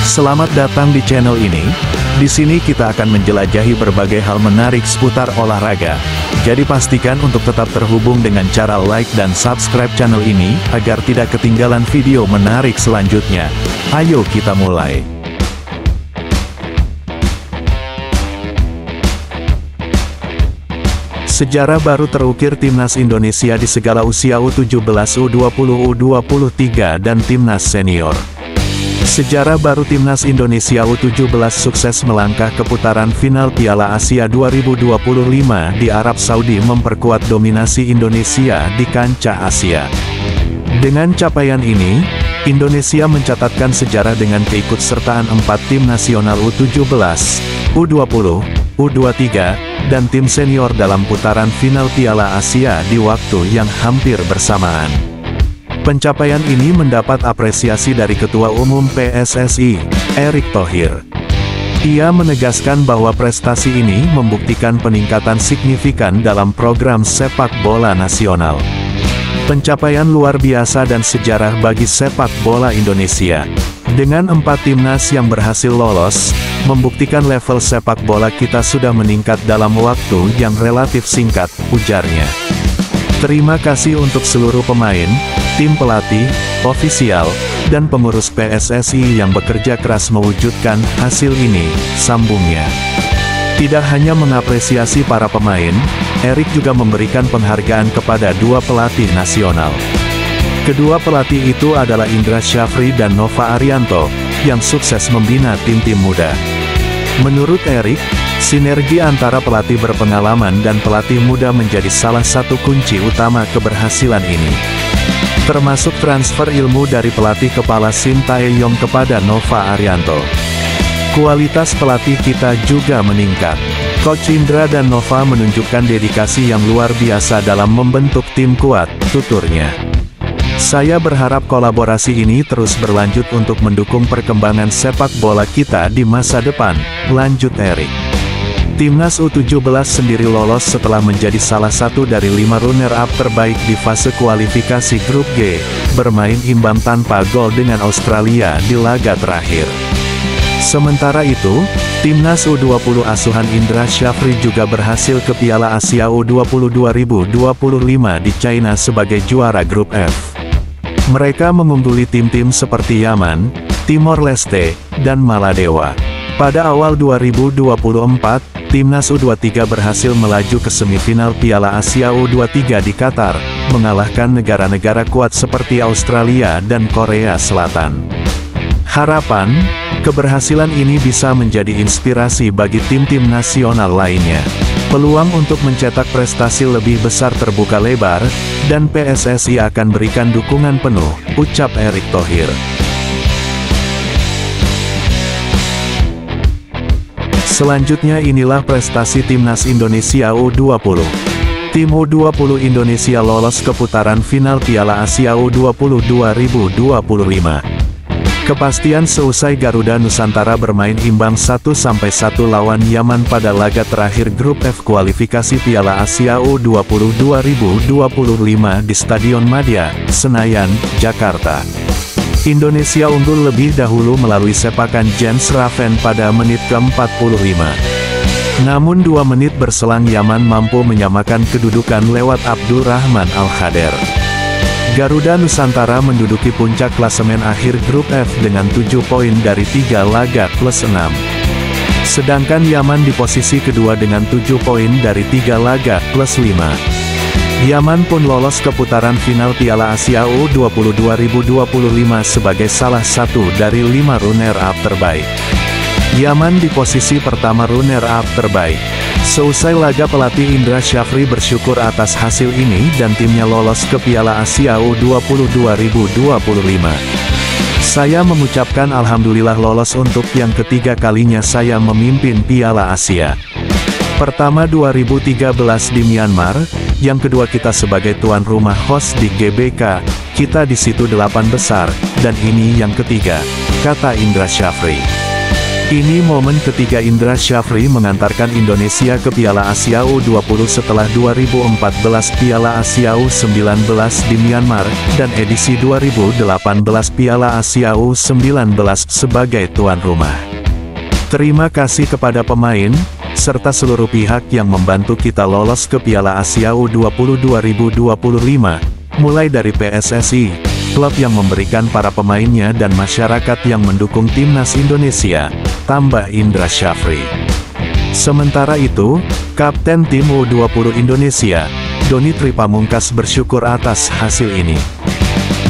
Selamat datang di channel ini. Di sini kita akan menjelajahi berbagai hal menarik seputar olahraga. Jadi pastikan untuk tetap terhubung dengan cara like dan subscribe channel ini, agar tidak ketinggalan video menarik selanjutnya. Ayo kita mulai. Sejarah baru terukir Timnas Indonesia di segala usia U17, U20, U23 dan Timnas Senior. Sejarah baru Timnas Indonesia U17 sukses melangkah ke putaran final Piala Asia 2025 di Arab Saudi, memperkuat dominasi Indonesia di kancah Asia. Dengan capaian ini, Indonesia mencatatkan sejarah dengan keikutsertaan 4 tim nasional U17, U20, U23, dan tim senior dalam putaran final Piala Asia di waktu yang hampir bersamaan. Pencapaian ini mendapat apresiasi dari Ketua Umum PSSI, Erick Thohir. Ia menegaskan bahwa prestasi ini membuktikan peningkatan signifikan dalam program sepak bola nasional. Pencapaian luar biasa dan sejarah bagi sepak bola Indonesia. Dengan 4 timnas yang berhasil lolos, membuktikan level sepak bola kita sudah meningkat dalam waktu yang relatif singkat, ujarnya. Terima kasih untuk seluruh pemain, tim pelatih, ofisial, dan pengurus PSSI yang bekerja keras mewujudkan hasil ini, sambungnya. Tidak hanya mengapresiasi para pemain, Erick juga memberikan penghargaan kepada 2 pelatih nasional. Kedua pelatih itu adalah Indra Syafri dan Nova Arianto, yang sukses membina tim-tim muda. Menurut Erick, sinergi antara pelatih berpengalaman dan pelatih muda menjadi salah satu kunci utama keberhasilan ini. Termasuk transfer ilmu dari pelatih kepala Sintayong kepada Nova Arianto. Kualitas pelatih kita juga meningkat. Coach Indra dan Nova menunjukkan dedikasi yang luar biasa dalam membentuk tim kuat, tuturnya. Saya berharap kolaborasi ini terus berlanjut untuk mendukung perkembangan sepak bola kita di masa depan, lanjut Erick. Timnas U17 sendiri lolos setelah menjadi salah satu dari 5 runner-up terbaik di fase kualifikasi grup G, bermain imbang tanpa gol dengan Australia di laga terakhir. Sementara itu, Timnas U20 asuhan Indra Syafri juga berhasil ke Piala Asia U20 2025 di China sebagai juara grup F. Mereka mengungguli tim-tim seperti Yaman, Timor Leste, dan Maladewa. Pada awal 2024, Timnas U23 berhasil melaju ke semifinal Piala Asia U23 di Qatar, mengalahkan negara-negara kuat seperti Australia dan Korea Selatan. Harapan, keberhasilan ini bisa menjadi inspirasi bagi tim-tim nasional lainnya. Peluang untuk mencetak prestasi lebih besar terbuka lebar, dan PSSI akan berikan dukungan penuh, ucap Erick Thohir. Selanjutnya inilah prestasi Timnas Indonesia U20. Tim U20 Indonesia lolos ke putaran final Piala Asia U20 2025. Kepastian seusai Garuda Nusantara bermain imbang 1-1 lawan Yaman pada laga terakhir grup F kualifikasi Piala Asia U20 2025 di Stadion Madia, Senayan, Jakarta. Indonesia unggul lebih dahulu melalui sepakan Jens Raven pada menit ke-45. Namun 2 menit berselang Yaman mampu menyamakan kedudukan lewat Abdul Rahman Al-Khader. Garuda Nusantara menduduki puncak klasemen akhir grup F dengan 7 poin dari 3 laga plus 6. Sedangkan Yaman di posisi kedua dengan 7 poin dari 3 laga plus 5. Yaman pun lolos ke putaran final Piala Asia U20 2025 sebagai salah satu dari 5 runner-up terbaik. Yaman di posisi pertama runner-up terbaik. Seusai laga, pelatih Indra Syafri bersyukur atas hasil ini dan timnya lolos ke Piala Asia U20 2025. Saya mengucapkan alhamdulillah lolos untuk yang ketiga kalinya saya memimpin Piala Asia. Pertama 2013 di Myanmar, yang kedua kita sebagai tuan rumah host di GBK, kita di situ 8 besar, dan ini yang ketiga, kata Indra Syafri. Ini momen ketiga Indra Syafri mengantarkan Indonesia ke Piala Asia U20 setelah 2014 Piala Asia U19 di Myanmar, dan edisi 2018 Piala Asia U19 sebagai tuan rumah. Terima kasih kepada pemain, serta seluruh pihak yang membantu kita lolos ke Piala Asia U20 2025, mulai dari PSSI, klub yang memberikan para pemainnya dan masyarakat yang mendukung timnas Indonesia, tambah Indra Syafri. Sementara itu, Kapten Tim U20 Indonesia, Doni Tripamungkas bersyukur atas hasil ini.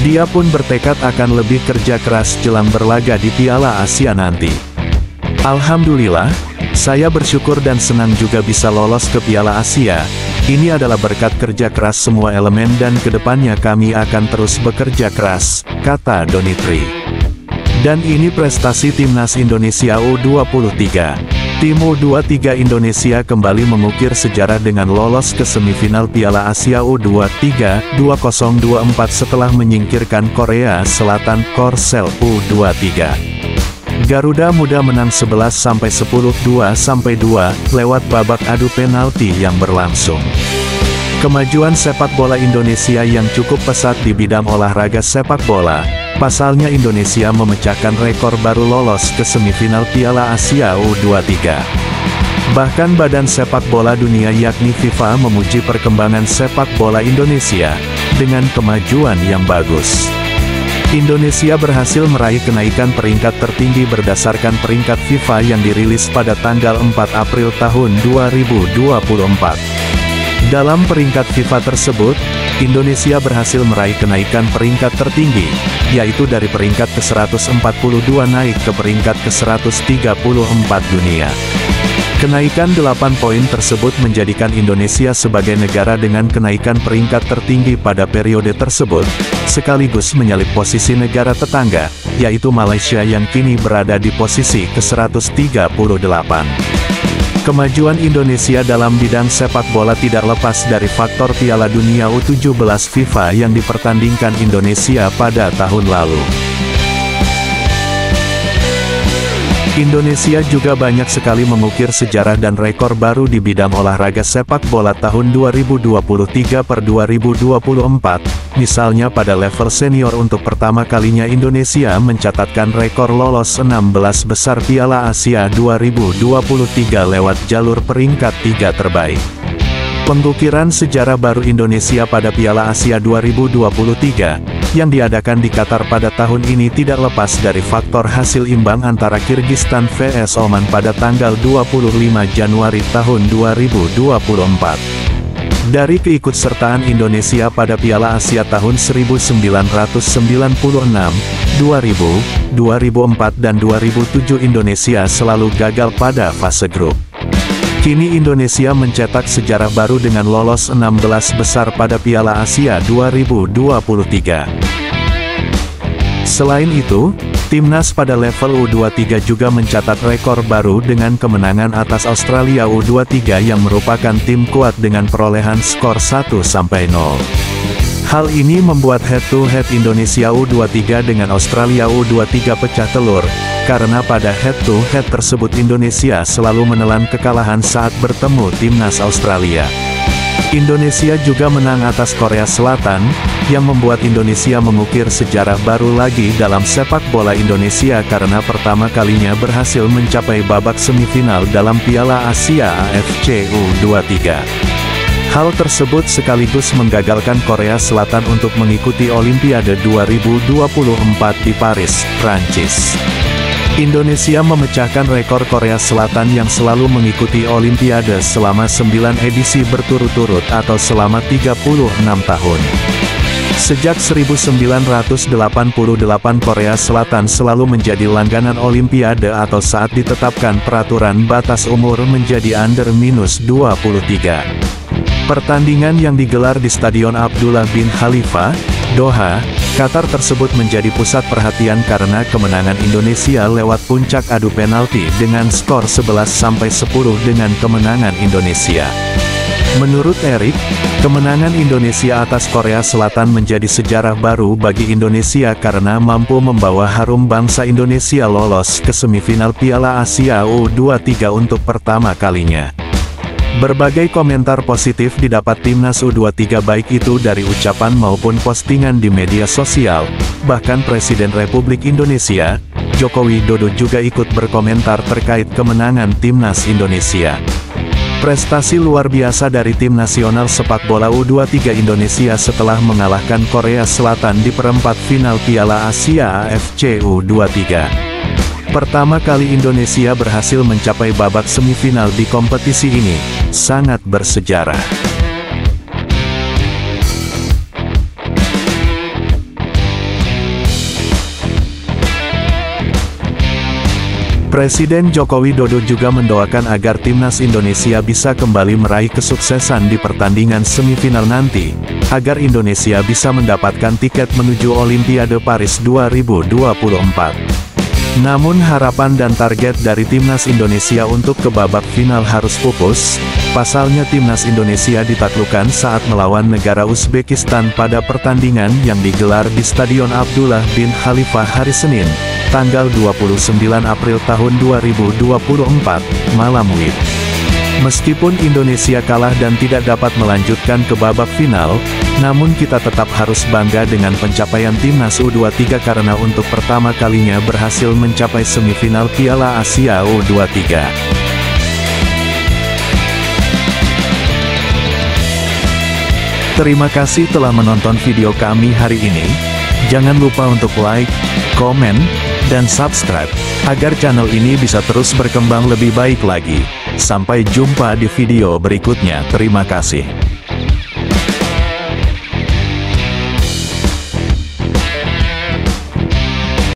Dia pun bertekad akan lebih kerja keras jelang berlaga di Piala Asia nanti. Alhamdulillah, saya bersyukur dan senang juga bisa lolos ke Piala Asia. Ini adalah berkat kerja keras semua elemen dan kedepannya kami akan terus bekerja keras, kata Doni Tri. Dan ini prestasi Timnas Indonesia U23. Tim U23 Indonesia kembali mengukir sejarah dengan lolos ke semifinal Piala Asia U23 2024 setelah menyingkirkan Korea Selatan Korsel U23. Garuda Muda menang 11-10 2-2 lewat babak adu penalti yang berlangsung. Kemajuan sepak bola Indonesia yang cukup pesat di bidang olahraga sepak bola. Pasalnya Indonesia memecahkan rekor baru lolos ke semifinal Piala Asia U23. Bahkan Badan Sepak Bola Dunia yakni FIFA memuji perkembangan sepak bola Indonesia dengan kemajuan yang bagus. Indonesia berhasil meraih kenaikan peringkat tertinggi berdasarkan peringkat FIFA yang dirilis pada tanggal 4 April tahun 2024. Dalam peringkat FIFA tersebut, Indonesia berhasil meraih kenaikan peringkat tertinggi, yaitu dari peringkat ke-142 naik ke peringkat ke-134 dunia. Kenaikan 8 poin tersebut menjadikan Indonesia sebagai negara dengan kenaikan peringkat tertinggi pada periode tersebut, sekaligus menyalip posisi negara tetangga, yaitu Malaysia yang kini berada di posisi ke-138. Kemajuan Indonesia dalam bidang sepak bola tidak lepas dari faktor Piala Dunia U17 FIFA yang dipertandingkan Indonesia pada tahun lalu. Indonesia juga banyak sekali mengukir sejarah dan rekor baru di bidang olahraga sepak bola tahun 2023 per 2024, misalnya pada level senior untuk pertama kalinya Indonesia mencatatkan rekor lolos 16 besar Piala Asia 2023 lewat jalur peringkat 3 terbaik. Pengukiran sejarah baru Indonesia pada Piala Asia 2023, yang diadakan di Qatar pada tahun ini tidak lepas dari faktor hasil imbang antara Kirgistan vs Oman pada tanggal 25 Januari tahun 2024. Dari keikutsertaan Indonesia pada Piala Asia tahun 1996, 2000, 2004 dan 2007 Indonesia selalu gagal pada fase grup. Kini Indonesia mencetak sejarah baru dengan lolos 16 besar pada Piala Asia 2023. Selain itu, Timnas pada level U23 juga mencatat rekor baru dengan kemenangan atas Australia U23 yang merupakan tim kuat dengan perolehan skor 1-0. Hal ini membuat head-to-head Indonesia U23 dengan Australia U23 pecah telur, karena pada head-to-head tersebut Indonesia selalu menelan kekalahan saat bertemu timnas Australia. Indonesia juga menang atas Korea Selatan, yang membuat Indonesia mengukir sejarah baru lagi dalam sepak bola Indonesia karena pertama kalinya berhasil mencapai babak semifinal dalam Piala Asia AFC U23. Hal tersebut sekaligus menggagalkan Korea Selatan untuk mengikuti Olimpiade 2024 di Paris, Prancis. Indonesia memecahkan rekor Korea Selatan yang selalu mengikuti Olimpiade selama 9 edisi berturut-turut atau selama 36 tahun. Sejak 1988 Korea Selatan selalu menjadi langganan Olimpiade atau saat ditetapkan peraturan batas umur menjadi under-23. Pertandingan yang digelar di Stadion Abdullah bin Khalifa, Doha, Qatar tersebut menjadi pusat perhatian karena kemenangan Indonesia lewat puncak adu penalti dengan skor 11-10 dengan kemenangan Indonesia. Menurut Erik, kemenangan Indonesia atas Korea Selatan menjadi sejarah baru bagi Indonesia karena mampu membawa harum bangsa Indonesia lolos ke semifinal Piala Asia U23 untuk pertama kalinya. Berbagai komentar positif didapat timnas U23 baik itu dari ucapan maupun postingan di media sosial, bahkan Presiden Republik Indonesia, Joko Widodo juga ikut berkomentar terkait kemenangan timnas Indonesia. Prestasi luar biasa dari tim nasional sepak bola U23 Indonesia setelah mengalahkan Korea Selatan di perempat final Piala Asia AFC U23. Pertama kali Indonesia berhasil mencapai babak semifinal di kompetisi ini, sangat bersejarah. Presiden Joko Widodo juga mendoakan agar timnas Indonesia bisa kembali meraih kesuksesan di pertandingan semifinal nanti, agar Indonesia bisa mendapatkan tiket menuju Olimpiade Paris 2024. Namun harapan dan target dari timnas Indonesia untuk ke babak final harus pupus. Pasalnya timnas Indonesia ditaklukkan saat melawan negara Uzbekistan pada pertandingan yang digelar di Stadion Abdullah bin Khalifah hari Senin, tanggal 29 April tahun 2024, malam WIB. Meskipun Indonesia kalah dan tidak dapat melanjutkan ke babak final, namun kita tetap harus bangga dengan pencapaian timnas U23 karena untuk pertama kalinya berhasil mencapai semifinal Piala Asia U23. Terima kasih telah menonton video kami hari ini. Jangan lupa untuk like, komen, dan subscribe, agar channel ini bisa terus berkembang lebih baik lagi. Sampai jumpa di video berikutnya. Terima kasih.